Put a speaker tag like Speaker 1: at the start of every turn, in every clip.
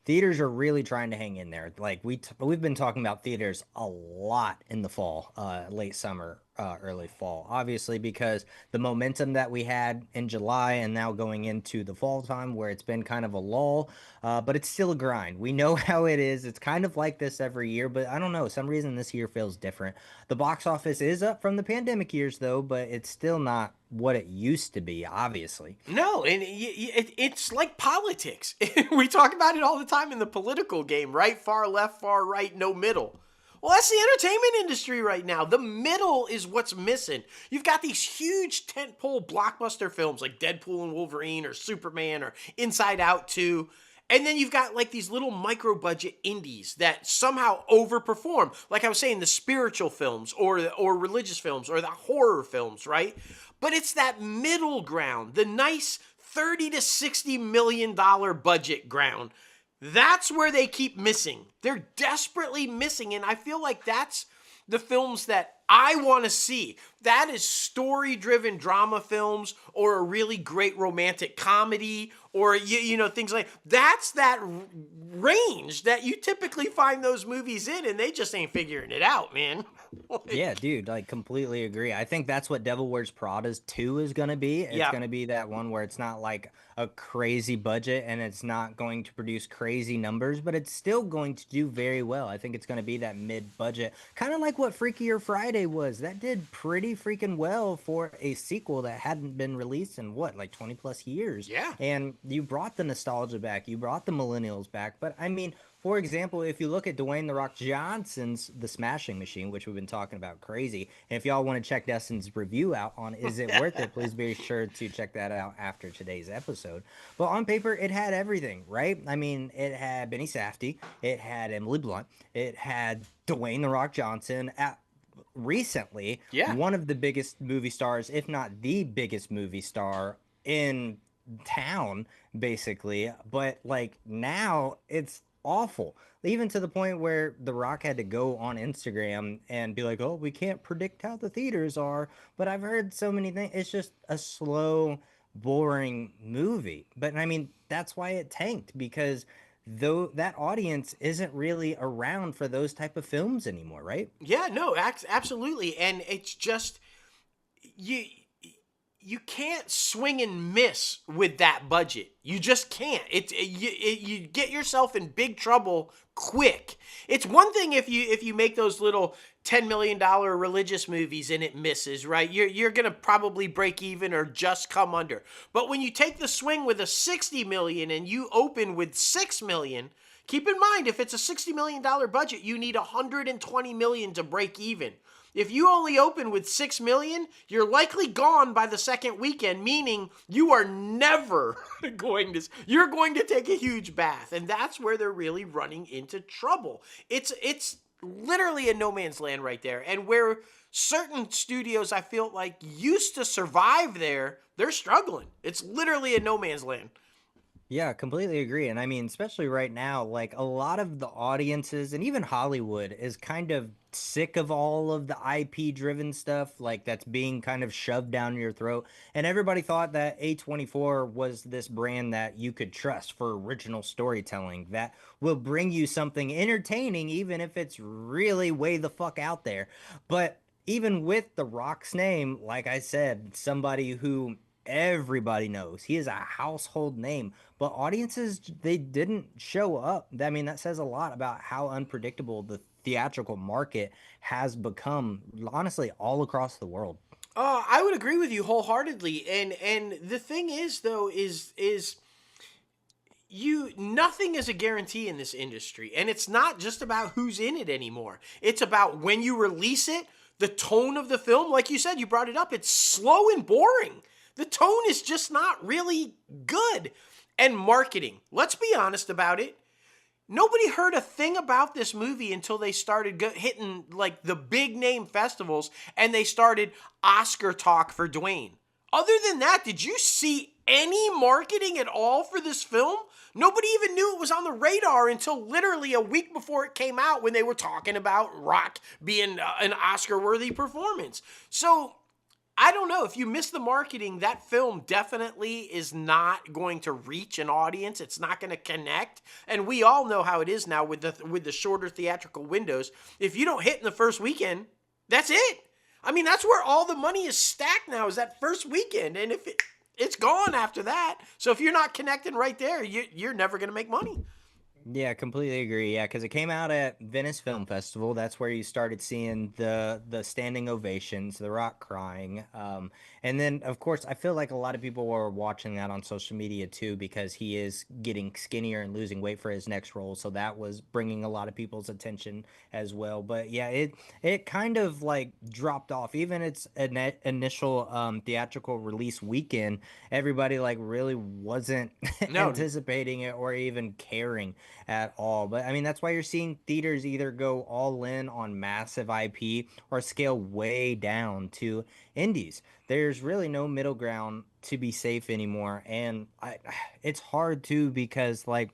Speaker 1: theaters are really trying to hang in there. Like we've been talking about theaters a lot in the fall, late summer, early fall, obviously because the momentum that we had in July and now going into the fall time where it's been kind of a lull, but it's still a grind. We know how it is. It's kind of like this every year, but I don't know. Some reason this year feels different. The box office is up from the pandemic years though, but it's still not what it used to be, obviously.
Speaker 2: No, and it's like politics. We talk about it all the time in the political game, right? Far left, far right, no middle. Well, that's the entertainment industry right now. The middle is what's missing. You've got these huge tentpole blockbuster films like Deadpool and Wolverine or Superman or Inside Out 2. And then you've got like these little micro budget indies that somehow overperform. Like I was saying, the spiritual films or religious films or the horror films, right? But it's that middle ground, the nice 30 to 60 million dollar budget ground. That's where they keep missing. They're desperately missing, and I feel like that's the films that I want to see. That is story-driven drama films or a really great romantic comedy or, things like that's that range that you typically find those movies in, and they just ain't figuring it out, man.
Speaker 1: Yeah, dude, like completely agree. I think that's what Devil Wears Prada's 2 is going to be. It's
Speaker 2: Yeah.
Speaker 1: going to be that one where it's not like a crazy budget and it's not going to produce crazy numbers, but it's still going to do very well. I think it's going to be that mid-budget, kind of like what Freakier Friday was. That did pretty freaking well for a sequel that hadn't been released in what, like 20 plus years.
Speaker 2: Yeah.
Speaker 1: And you brought the nostalgia back, you brought the millennials back. But I mean, for example, if you look at Dwayne The Rock Johnson's The Smashing Machine, which we've been talking about crazy, and if y'all want to check Dustin's review out on Is It Worth It, please be sure to check that out after today's episode. But on paper, it had everything, right? I mean, it had Benny Safdie, it had Emily Blunt, it had Dwayne The Rock Johnson, recently
Speaker 2: Yeah.
Speaker 1: one of the biggest movie stars, if not the biggest movie star in town, basically. But like now it's awful. Even to the point where The Rock had to go on Instagram and be like, "Oh, we can't predict how the theaters are." But I've heard so many things. It's just a slow, boring movie. But I mean, that's why it tanked because though that audience isn't really around for those type of films anymore, right?
Speaker 2: Yeah, no, absolutely. And it's just you you can't swing and miss with that budget. You just can't. You get yourself in big trouble quick. It's one thing if you make those little $10 million religious movies and it misses, right? You're gonna probably break even or just come under. But when you take the swing with a 60 million and you open with 6 million, keep in mind if it's a $60 million budget, you need 120 million to break even. If you only open with 6 million, you're likely gone by the second weekend, meaning you are never you're going to take a huge bath. And that's where they're really running into trouble. It's literally a no man's land right there. And where certain studios I feel like used to survive there, they're struggling. It's literally a no man's land.
Speaker 1: Yeah, completely agree. And I mean, especially right now, like a lot of the audiences and even Hollywood is kind of sick of all of the IP driven stuff, like that's being kind of shoved down your throat. And everybody thought that A24 was this brand that you could trust for original storytelling that will bring you something entertaining, even if it's really way the fuck out there. But even with The Rock's name, like I said, somebody who everybody knows. He is a household name, but audiences they didn't show up. I mean, that says a lot about how unpredictable the theatrical market has become, honestly, all across the world.
Speaker 2: I would agree with you wholeheartedly. And the thing is though is you nothing is a guarantee in this industry. And it's not just about who's in it anymore. It's about when you release it, the tone of the film, like you said, you brought it up, it's slow and boring. The tone is just not really good. And marketing, let's be honest about it. Nobody heard a thing about this movie until they started hitting like the big name festivals and they started Oscar talk for Dwayne. Other than that, did you see any marketing at all for this film? Nobody even knew it was on the radar until literally a week before it came out when they were talking about Rock being an Oscar-worthy performance. So I don't know. If you miss the marketing, that film definitely is not going to reach an audience. It's not going to connect. And we all know how it is now with the shorter theatrical windows. If you don't hit in the first weekend, that's it. I mean, that's where all the money is stacked now, is that first weekend. And if it's gone after that. So if you're not connecting right there, you're never going to make money.
Speaker 1: Yeah, completely agree. Yeah, because it came out at Venice Film Festival. That's where you started seeing the standing ovations, The Rock crying, and then of course I feel like a lot of people were watching that on social media too because he is getting skinnier and losing weight for his next role. So that was bringing a lot of people's attention as well. But yeah, it kind of like dropped off. Even its initial theatrical release weekend, everybody like really wasn't
Speaker 2: No.
Speaker 1: anticipating it or even caring at all. But I mean, that's why you're seeing theaters either go all in on massive IP or scale way down to indies. There's really no middle ground to be safe anymore. And it's hard too because like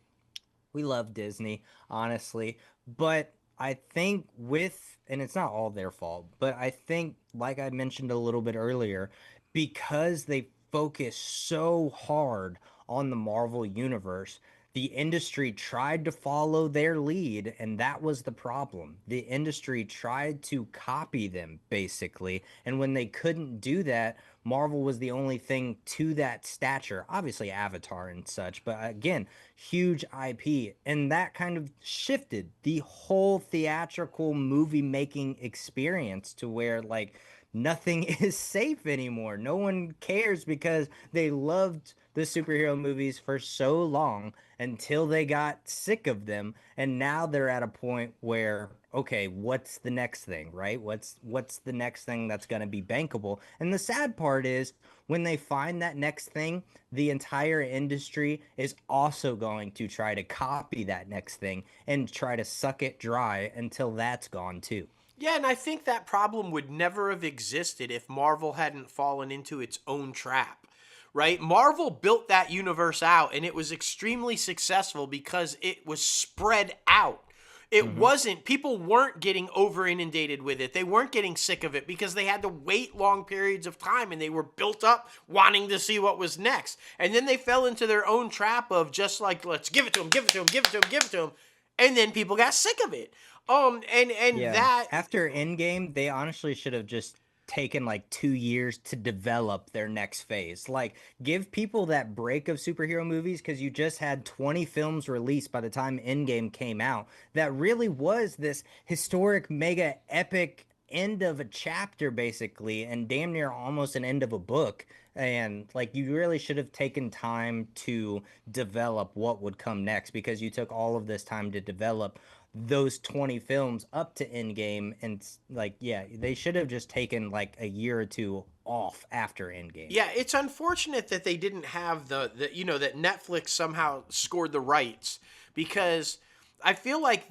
Speaker 1: we love Disney, honestly, but I think and it's not all their fault, but I think, like I mentioned a little bit earlier, because they focus so hard on the Marvel universe, the industry tried to follow their lead, and that was the problem. The industry tried to copy them, basically, and when they couldn't do that, Marvel was the only thing to that stature. Obviously, Avatar and such, but again, huge IP. And that kind of shifted the whole theatrical movie making experience to where, like, nothing is safe anymore. No one cares because they loved the superhero movies for so long until they got sick of them, and now they're at a point where, okay, what's the next thing, right? What's the next thing that's going to be bankable? And the sad part is when they find that next thing, the entire industry is also going to try to copy that next thing and try to suck it dry until that's gone too.
Speaker 2: Yeah, and I think that problem would never have existed if Marvel hadn't fallen into its own trap, right? Marvel built that universe out and it was extremely successful because it was spread out. It
Speaker 1: Hmm.
Speaker 2: wasn't, people weren't getting over inundated with it. They weren't getting sick of it because they had to wait long periods of time and they were built up wanting to see what was next. And then they fell into their own trap of just like, let's give it to them, give it to them, give it to them, give it to them. And then people got sick of it. And
Speaker 1: Yeah.
Speaker 2: that
Speaker 1: After Endgame, they honestly should have just taken like 2 years to develop their next phase. Like, give people that break of superhero movies because you just had 20 films released by the time Endgame came out. That really was this historic, mega epic end of a chapter, basically, and damn near almost an end of a book. And like, you really should have taken time to develop what would come next because you took all of this time to develop those 20 films up to Endgame. And like, yeah, they should have just taken like a year or two off after Endgame.
Speaker 2: Yeah, it's unfortunate that they didn't have that Netflix somehow scored the rights because I feel like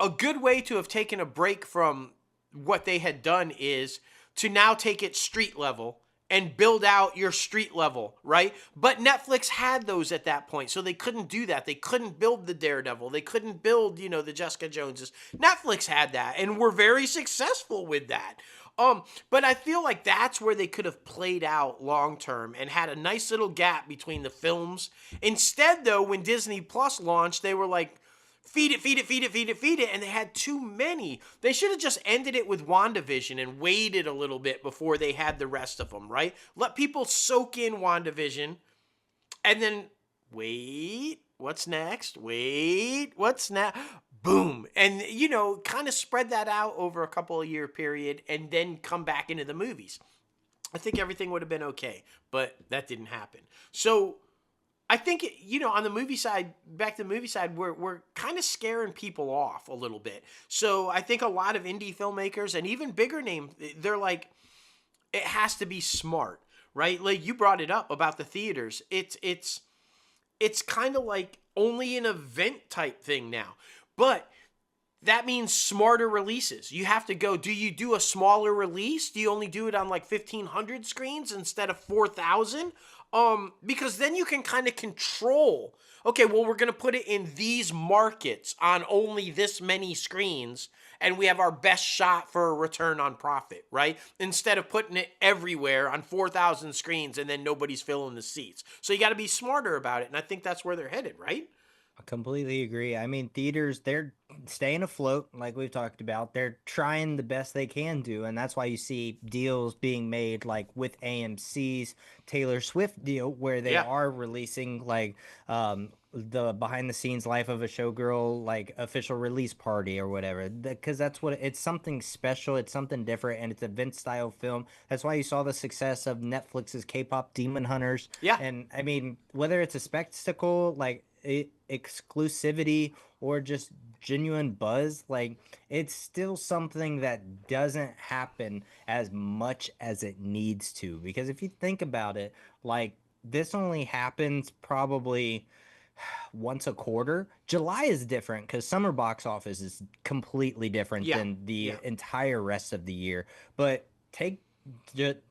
Speaker 2: a good way to have taken a break from what they had done is to now take it street level and build out your street level, right? But Netflix had those at that point, so they couldn't do that. They couldn't build the Daredevil. They couldn't build, the Jessica Joneses. Netflix had that and were very successful with that. But I feel like that's where they could have played out long term and had a nice little gap between the films. Instead, though, when Disney Plus launched, they were like, feed it, feed it, feed it, feed it, feed it. And they had too many. They should have just ended it with WandaVision and waited a little bit before they had the rest of them, right? Let people soak in WandaVision and then wait, what's next? Wait, what's next? Boom. And, kind of spread that out over a couple of year period and then come back into the movies. I think everything would have been okay, but that didn't happen. So, I think, on the movie side, back to the movie side, we're kind of scaring people off a little bit. So I think a lot of indie filmmakers and even bigger name, they're like, it has to be smart, right? Like you brought it up about the theaters. It's kind of like only an event type thing now. But that means smarter releases. You have to go, do you do a smaller release? Do you only do it on like 1,500 screens instead of 4,000? Because then you can kind of control okay, well, we're going to put it in these markets on only this many screens, and we have our best shot for a return on profit, right? Instead of putting it everywhere on 4,000 screens and then nobody's filling the seats. So you got to be smarter about it. And I think that's where they're headed, right?
Speaker 1: I completely agree. I mean, theaters, they're staying afloat, like we've talked about. They're trying the best they can do. And that's why you see deals being made like with AMC's Taylor Swift deal, where they
Speaker 2: Yeah.
Speaker 1: are releasing like the behind the scenes life of a showgirl, like official release party or whatever. Because that's what it's something special, it's something different, and it's event style film. That's why you saw the success of Netflix's K pop Demon Hunters.
Speaker 2: Yeah.
Speaker 1: And I mean, whether it's a spectacle, like exclusivity or just genuine buzz, like it's still something that doesn't happen as much as it needs to. Because if you think about it, like this only happens probably once a quarter. July is different because summer box office is completely different
Speaker 2: Yeah.
Speaker 1: than the
Speaker 2: Yeah.
Speaker 1: entire rest of the year. But take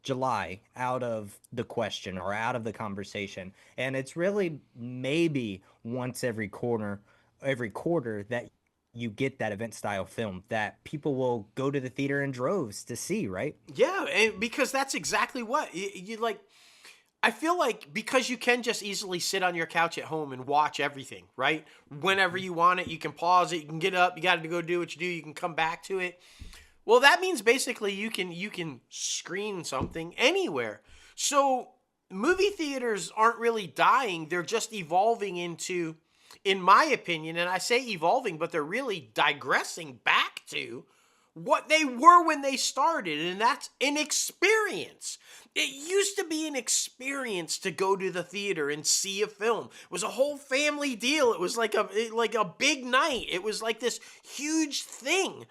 Speaker 1: July out of the question or out of the conversation, and it's really maybe once every quarter that you get that event style film that people will go to the theater in droves to see, right?
Speaker 2: Yeah. And because that's exactly what you like. I feel like because you can just easily sit on your couch at home and watch everything, right? Whenever you want it, you can pause it, you can get up, you got to go do what you do, you can come back to it. Well, that means basically you can screen something anywhere. So, movie theaters aren't really dying, they're just evolving into, in my opinion, and I say evolving, but they're really digressing back to what they were when they started, and that's an experience. It used to be an experience to go to the theater and see a film. It was a whole family deal. It was like a big night. It was like this huge thing.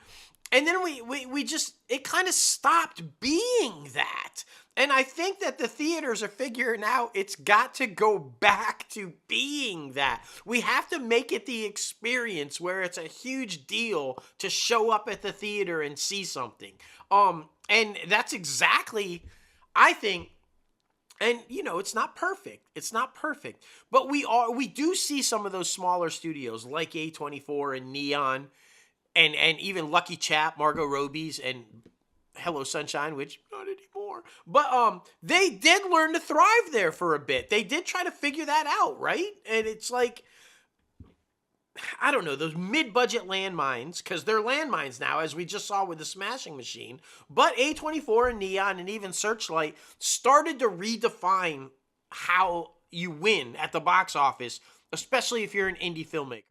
Speaker 2: And then we just, it kind of stopped being that. And I think that the theaters are figuring out it's got to go back to being that. We have to make it the experience where it's a huge deal to show up at the theater and see something. And that's exactly, I think, and it's not perfect. It's not perfect. But we do see some of those smaller studios like A24 and Neon and even Lucky Chap, Margot Robbie's, and Hello Sunshine, which not anymore. But they did learn to thrive there for a bit. They did try to figure that out, right? And it's like, I don't know, those mid-budget landmines, because they're landmines now, as we just saw with the Smashing Machine. But A24 and Neon and even Searchlight started to redefine how you win at the box office, especially if you're an indie filmmaker.